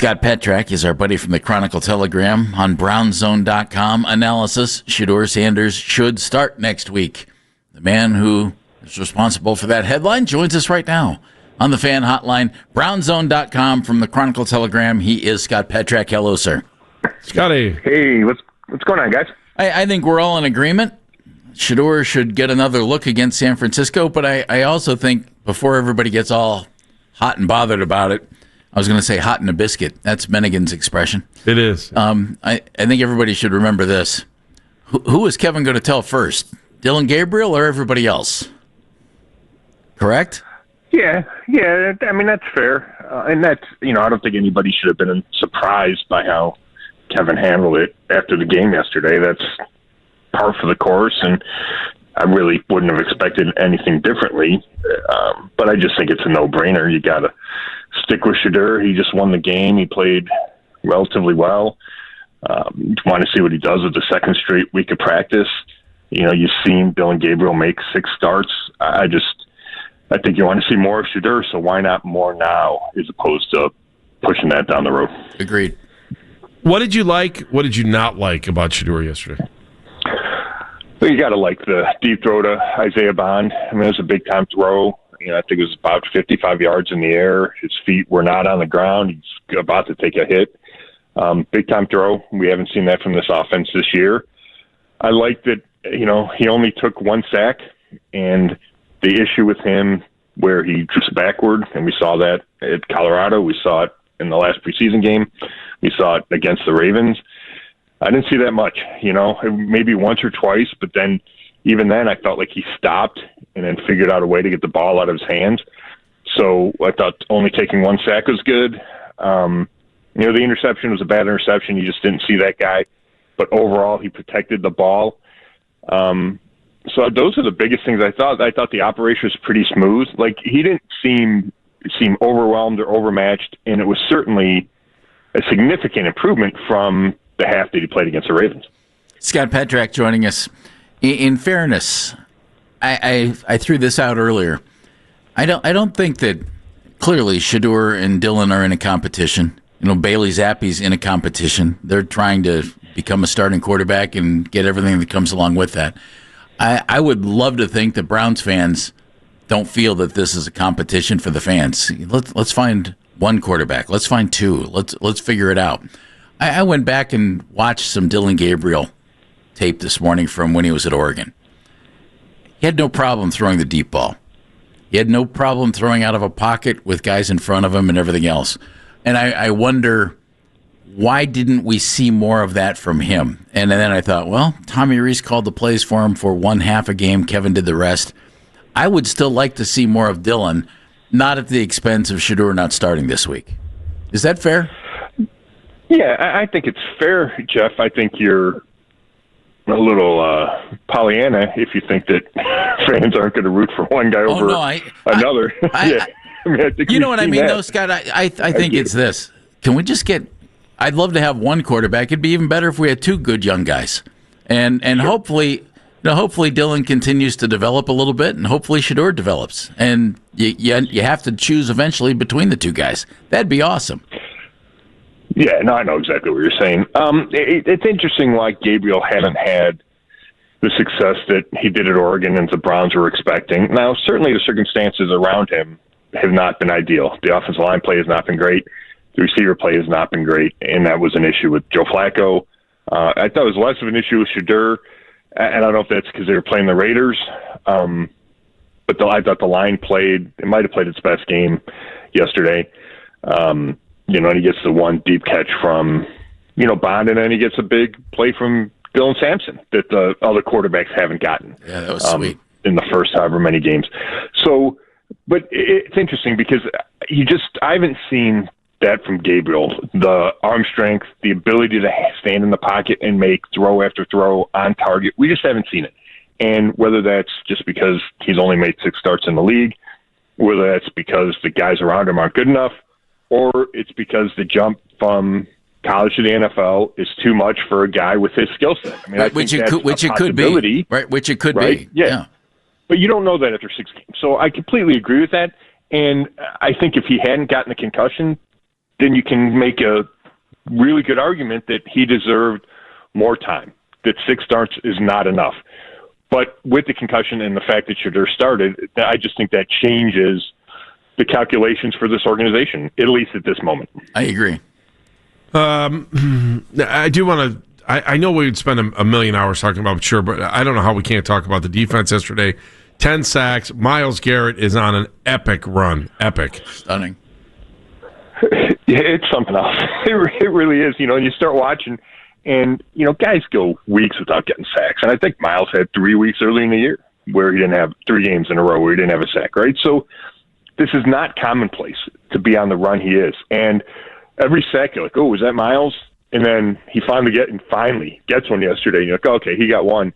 Scott Petrak is our buddy from the Chronicle-Telegram on brownzone.com. Analysis, Shedeur Sanders should start next week. The man who is responsible for that headline joins us right now on the fan hotline. Brownzone.com from the Chronicle-Telegram. He is Scott Petrak. Hello, sir. Scotty. Hey, what's going on, guys? I think we're all in agreement. Shedeur should get another look against San Francisco, but I also think before everybody gets all hot and bothered about it, I was going to say hot in a biscuit. That's Mennigan's expression. It is. I think everybody should remember this. Who is Kevin going to tell first? Dillon Gabriel or everybody else? Correct? Yeah. I mean, that's fair. And that's, I don't think anybody should have been surprised by how Kevin handled it after the game yesterday. That's par for the course, and I really wouldn't have expected anything differently. But I just think it's a no-brainer. You got to stick with Shedeur. He just won the game. He played relatively well. You want to see what he does with the second straight week of practice. You've seen Dillon Gabriel make 6 starts. I think you want to see more of Shedeur, so why not more now as opposed to pushing that down the road? Agreed. What did you like? What did you not like about Shedeur yesterday? Well, you got to like the deep throw to Isaiah Bond. I mean, it was a big-time throw. I think it was about 55 yards in the air. His feet were not on the ground. He's about to take a hit. Big-time throw. We haven't seen that from this offense this year. I like that, he only took 1 sack, and the issue with him where he drifts backward, and we saw that at Colorado. We saw it in the last preseason game. We saw it against the Ravens. I didn't see that much, maybe once or twice, but then even then I felt like he stopped and then figured out a way to get the ball out of his hands. So I thought only taking 1 sack was good. The interception was a bad interception. You just didn't see that guy. But overall, he protected the ball. So those are the biggest things I thought. I thought the operation was pretty smooth. Like, he didn't seem overwhelmed or overmatched, and it was certainly a significant improvement from the half that he played against the Ravens. Scott Petrak joining us. In fairness, I threw this out earlier. I don't think that clearly Shedeur and Dillon are in a competition. Bailey Zappi's in a competition. They're trying to become a starting quarterback and get everything that comes along with that. I would love to think that Browns fans don't feel that this is a competition for the fans. Let's find 1 quarterback. Let's find 2. Let's figure it out. I went back and watched some Dillon Gabriel tape this morning from when he was at Oregon. He had no problem throwing the deep ball. He had no problem throwing out of a pocket with guys in front of him and everything else. And I wonder, why didn't we see more of that from him? And then I thought, well, Tommy Rees called the plays for him for 1/2 a game. Kevin did the rest. I would still like to see more of Dillon, not at the expense of Shedeur not starting this week. Is that fair? Yeah, I think it's fair, Jeff. I think you're a little Pollyanna if you think that fans aren't going to root for one guy over another. Yeah. I think you know what I mean, that. Though, Scott? I think it's this. Can we just get – I'd love to have 1 quarterback. It'd be even better if we had 2 good young guys. And sure. Hopefully Dillon continues to develop a little bit, and hopefully Shedeur develops. And you have to choose eventually between the 2 guys. That'd be awesome. Yeah, no, I know exactly what you're saying. It's interesting why Gabriel hasn't had the success that he did at Oregon and the Browns were expecting. Now, certainly the circumstances around him have not been ideal. The offensive line play has not been great. The receiver play has not been great, and that was an issue with Joe Flacco. I thought it was less of an issue with Shedeur, and I don't know if that's because they were playing the Raiders, but I thought the line might have played its best game yesterday. And he gets the 1 deep catch from, Bond, and then he gets a big play from Dylan Sampson that the other quarterbacks haven't gotten. Yeah, that was sweet. In the first however many games. So, but it's interesting because I haven't seen that from Gabriel. The arm strength, the ability to stand in the pocket and make throw after throw on target. We just haven't seen it. And whether that's just because he's only made 6 starts in the league, whether that's because the guys around him aren't good enough, or it's because the jump from college to the NFL is too much for a guy with his skill set. I mean, which it could be, right? Which it could be, yeah. But you don't know that after 6 games. So I completely agree with that. And I think if he hadn't gotten a concussion, then you can make a really good argument that he deserved more time, that 6 starts is not enough. But with the concussion and the fact that Shedeur started, I just think that changes the calculations for this organization, at least at this moment. I agree. I do want to. I know we'd spend a million hours talking about, sure, but I don't know how we can't talk about the defense yesterday. 10 sacks. Myles Garrett is on an epic run. Epic. Stunning. Yeah, it's something else. It really is. And you start watching, and, guys go weeks without getting sacks. And I think Myles had 3 weeks early in the year where he didn't have 3 games in a row where he didn't have a sack, right? So this is not commonplace to be on the run he is. And every sack, you're like, oh, was that Myles? And then he finally gets one yesterday. And you're like, oh, okay, he got one.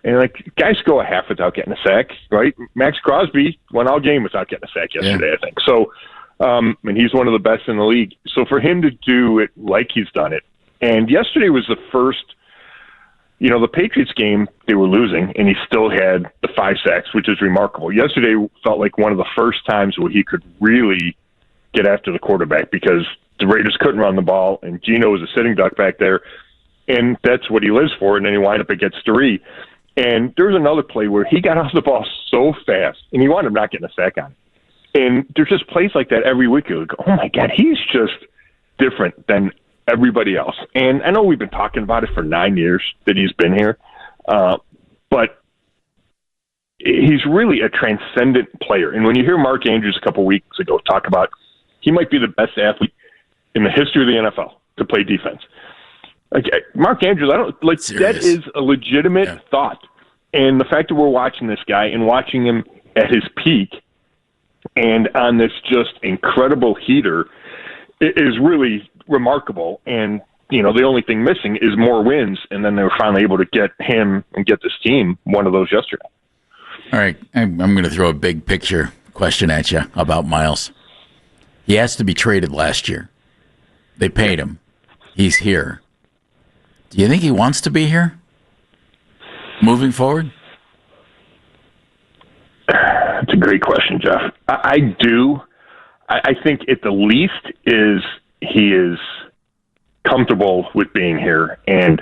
And, guys go a half without getting a sack, right? Max Crosby went all game without getting a sack yesterday, I think. So, and he's one of the best in the league. So for him to do it like he's done it, and yesterday was the first, the Patriots game, they were losing, and he still had the 5 sacks, which is remarkable. Yesterday felt like one of the first times where he could really get after the quarterback because the Raiders couldn't run the ball, and Geno was a sitting duck back there, and that's what he lives for, and then he wound up against 3. And there was another play where he got off the ball so fast, and he wound up not getting a sack on it. And there's just plays like that every week. You go, oh, my God, he's just different than everybody else. And I know we've been talking about it for 9 years that he's been here, but he's really a transcendent player. And when you hear Mark Andrews a couple weeks ago talk about he might be the best athlete in the history of the NFL to play defense, Mark Andrews, that is a legitimate thought. And the fact that we're watching this guy and watching him at his peak and on this just incredible heater is really remarkable. And, the only thing missing is more wins. And then they were finally able to get him and get this team one of those yesterday. All right. I'm going to throw a big picture question at you about Myles. He has to be traded last year. They paid him. He's here. Do you think he wants to be here moving forward? That's a great question, Jeff. I do. I think at the least he is comfortable with being here and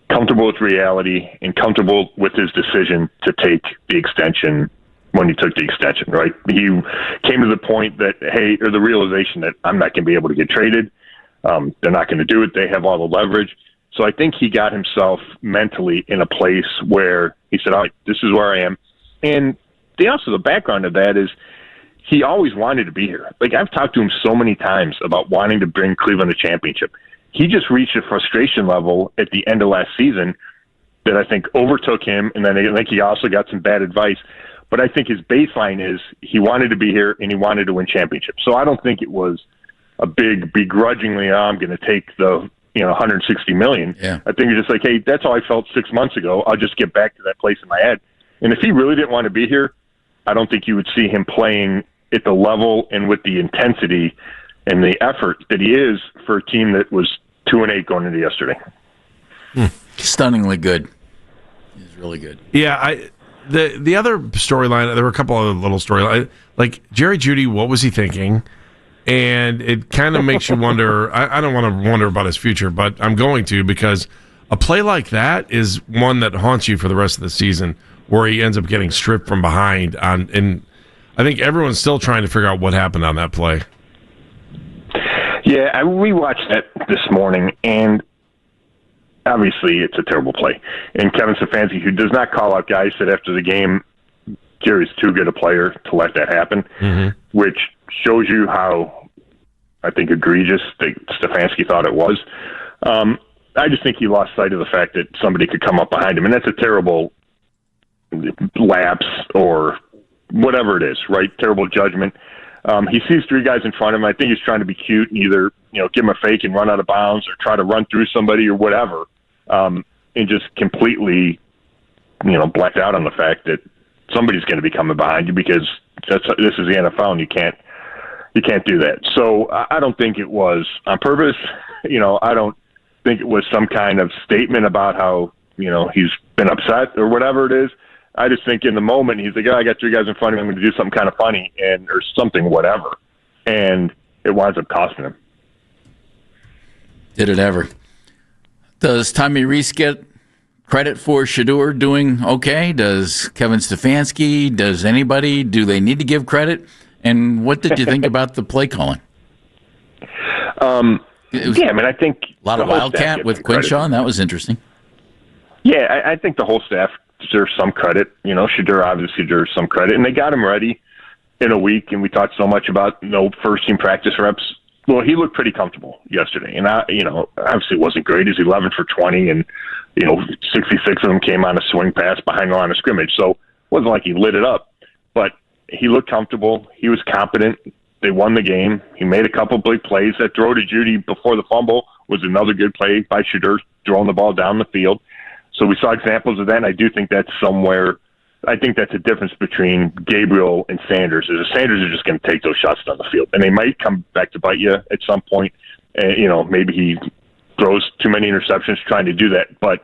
comfortable with reality and comfortable with his decision to take the extension when he took the extension, right? He came to the point that, or the realization that I'm not going to be able to get traded. They're not going to do it. They have all the leverage. So I think he got himself mentally in a place where he said, all right, this is where I am. And the background of that is he always wanted to be here. I've talked to him so many times about wanting to bring Cleveland a championship. He just reached a frustration level at the end of last season that I think overtook him. And then I think he also got some bad advice. But I think his baseline is he wanted to be here and he wanted to win championships. So I don't think it was a big begrudgingly, I'm going to take the $160 million. Yeah. I think it's just hey, that's how I felt 6 months ago. I'll just get back to that place in my head. And if he really didn't want to be here, I don't think you would see him playing at the level and with the intensity and the effort that he is for a team that was 2-8 going into yesterday. Stunningly good. He's really good. Yeah, the other storyline, there were a couple other little storylines. Jerry Judy, what was he thinking? And it kind of makes you wonder. I don't want to wonder about his future, but I'm going to, because a play like that is one that haunts you for the rest of the season, where he ends up getting stripped from behind. And I think everyone's still trying to figure out what happened on that play. Yeah, I rewatched that this morning, and obviously it's a terrible play. And Kevin Stefanski, who does not call out guys, said after the game, Jerry's too good a player to let that happen, which shows you how, I think, egregious Stefanski thought it was. I just think he lost sight of the fact that somebody could come up behind him, and that's a terrible lapse or whatever it is, right? Terrible judgment. He sees 3 guys in front of him. I think he's trying to be cute and either give him a fake and run out of bounds or try to run through somebody or whatever, and just completely blacked out on the fact that somebody's going to be coming behind you because this is the NFL and you can't do that. So I don't think it was on purpose. I don't think it was some kind of statement about how he's been upset or whatever it is. I just think in the moment he's like, I got 3 guys in front of me. I'm going to do something kind of funny or something, whatever. And it winds up costing him. Did it ever? Does Tommy Reese get credit for Shedeur doing okay? Does Kevin Stefanski? Does anybody? Do they need to give credit? And what did you think about the play calling? I think a lot of Wildcat with Quinshaw, and that was interesting. Yeah, I think the whole staff deserves some credit. Shedeur obviously deserves some credit, and they got him ready in a week, and we talked so much about no first-team practice reps. Well, he looked pretty comfortable yesterday, and obviously it wasn't great. He's 11 for 20, and 66 of them came on a swing pass behind the line of scrimmage. So it wasn't like he lit it up, but he looked comfortable. He was competent. They won the game. He made a couple big plays. That throw to Judy before the fumble was another good play by Shedeur, throwing the ball down the field. So we saw examples of that, and I do think that's somewhere. I think that's a difference between Gabriel and Sanders. Sanders are just going to take those shots down the field, and they might come back to bite you at some point. And, maybe he throws too many interceptions trying to do that. But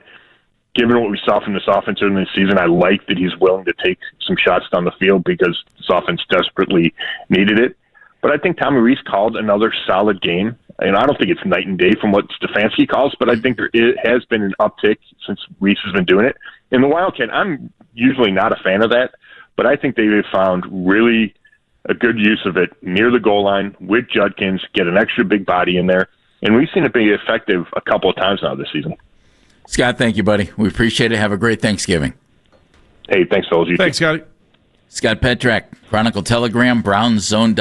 given what we saw from this offense in this season, I like that he's willing to take some shots down the field because this offense desperately needed it. But I think Tommy Reese called another solid game. And I don't think it's night and day from what Stefanski calls, but I think it has been an uptick since Reese has been doing it. In the Wildcat, I'm usually not a fan of that, but I think they've found really a good use of it near the goal line with Judkins, get an extra big body in there. And we've seen it be effective a couple of times now this season. Scott, thank you, buddy. We appreciate it. Have a great Thanksgiving. Hey, thanks, fellas. Thanks, Scotty. Scott Petrak, Chronicle Telegram, brownzone.com.